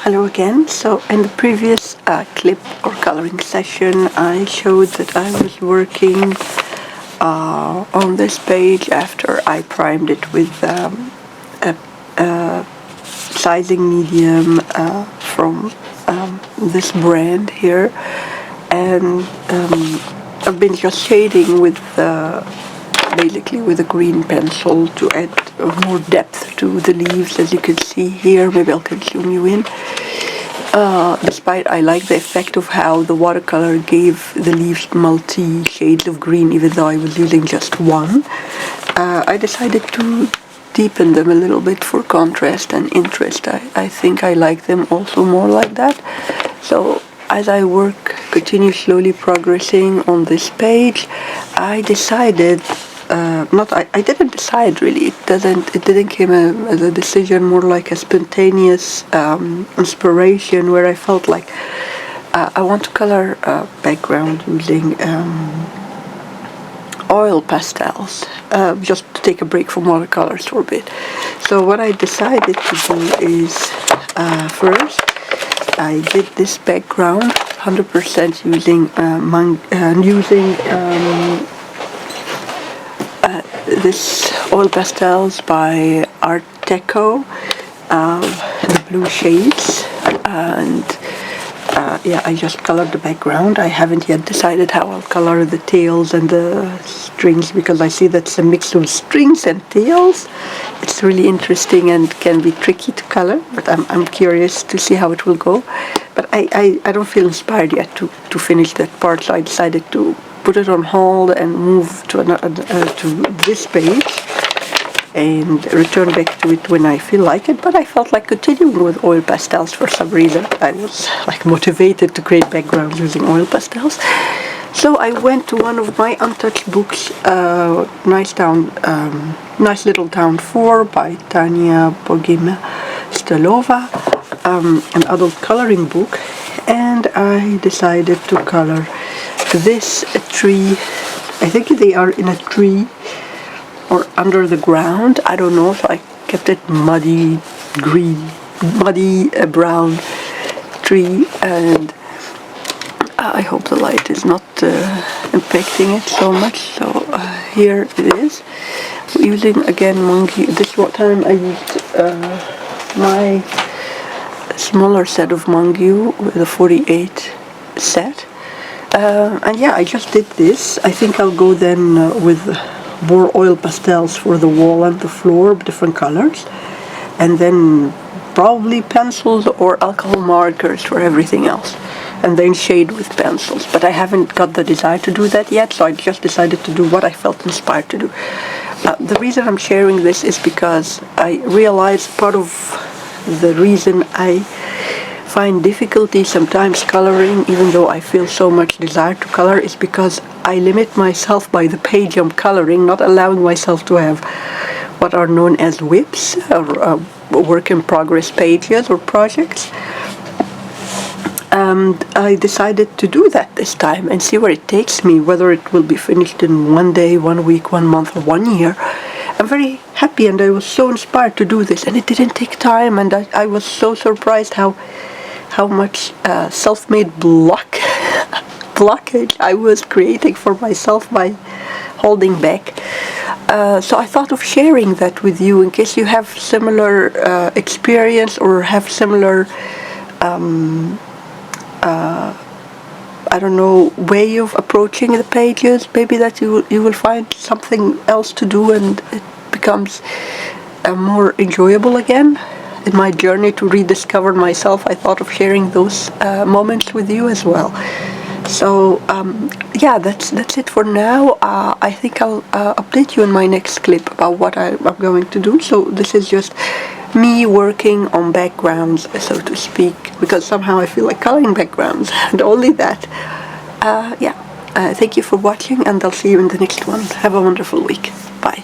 Hello again. So in the previous clip or coloring session, I showed that I was working on this page after I primed it with a sizing medium from this brand here, and I've been just shading with basically with a green pencil to add more depth to the leaves, as you can see here. Maybe I can zoom you in. Despite I like the effect of how the watercolor gave the leaves multi shades of green, even though I was using just one, I decided to deepen them a little bit for contrast and interest. I think I like them also more like that. So as I continue slowly progressing on this page, I decided, I didn't decide really. It didn't come as a decision, more like a spontaneous inspiration, where I felt like I want to color a background using oil pastels, just to take a break from watercolors for a bit. So what I decided to do is, first I did this background 100% using this oil pastels by Art Deco, the blue shades, and yeah, I just colored the background. I haven't yet decided how I'll color the tails and the strings, because I see that's a mix of strings and tails. It's really interesting and can be tricky to color, but I'm curious to see how it will go. But I don't feel inspired yet to finish that part, so I decided to put it on hold and move to this page and return back to it when I feel like it. But I felt like continuing with oil pastels for some reason. I was like motivated to create backgrounds using oil pastels. So I went to one of my untouched books, Nice Little Town 4 by Tanya Bogima-Stalova, an adult coloring book, and I decided to color this tree. I think they are in a tree or under the ground, I don't know, so I kept it muddy brown tree, and I hope the light is not impacting it so much. So here it is, using again Monkey. This time I used my smaller set of Mangu with a 48 set, and yeah, I just did this. I think I'll go then with more oil pastels for the wall and the floor, different colors, and then probably pencils or alcohol markers for everything else, and then shade with pencils. But I haven't got the desire to do that yet, so I just decided to do what I felt inspired to do. The reason I'm sharing this is because I realized part of the reason I find difficulty sometimes coloring, even though I feel so much desire to color, is because I limit myself by the page I'm coloring, not allowing myself to have what are known as WIPs, or work in progress pages or projects. And I decided to do that this time and see where it takes me, whether it will be finished in 1 day, 1 week, 1 month, or 1 year. I'm very happy, and I was so inspired to do this, and it didn't take time, and I was so surprised how much self-made blockage I was creating for myself by holding back. So I thought of sharing that with you in case you have similar experience or have similar I don't know, way of approaching the pages. Maybe that you will find something else to do, and it becomes more enjoyable again. In my journey to rediscover myself, I thought of sharing those moments with you as well. So yeah, that's it for now. I think I'll update you in my next clip about what I'm going to do. So this is just me working on backgrounds, so to speak, because somehow I feel like coloring backgrounds, and only that. Yeah, thank you for watching, and I'll see you in the next one. Have a wonderful week. Bye.